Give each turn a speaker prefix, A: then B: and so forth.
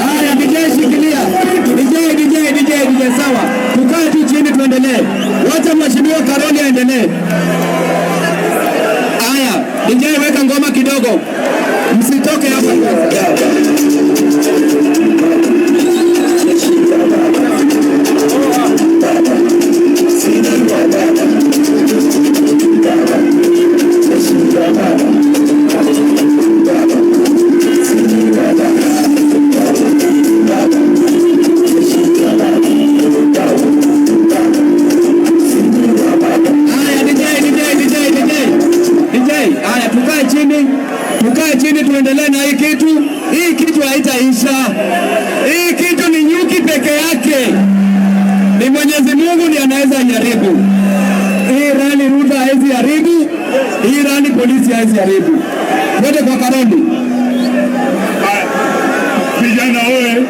A: Haya, DJ shikilia. DJ sawa. Tukae tu chini tuendelee. Wacha mheshimiwa Karoli aendelee. Haya, DJ weka ngoma kidogo. Msitoke hapa. Tukae chini tuendelee na hii kitu. Hii kitu haitaisha. Hii kitu ni nyuki peke yake. Ni Mwenyezi Mungu ndiye anaweza haribu. Hii rani Ruto haizi haribu. Hii rani polisi haizi haribu. Wote kwa Karoli.
B: Vijana wewe.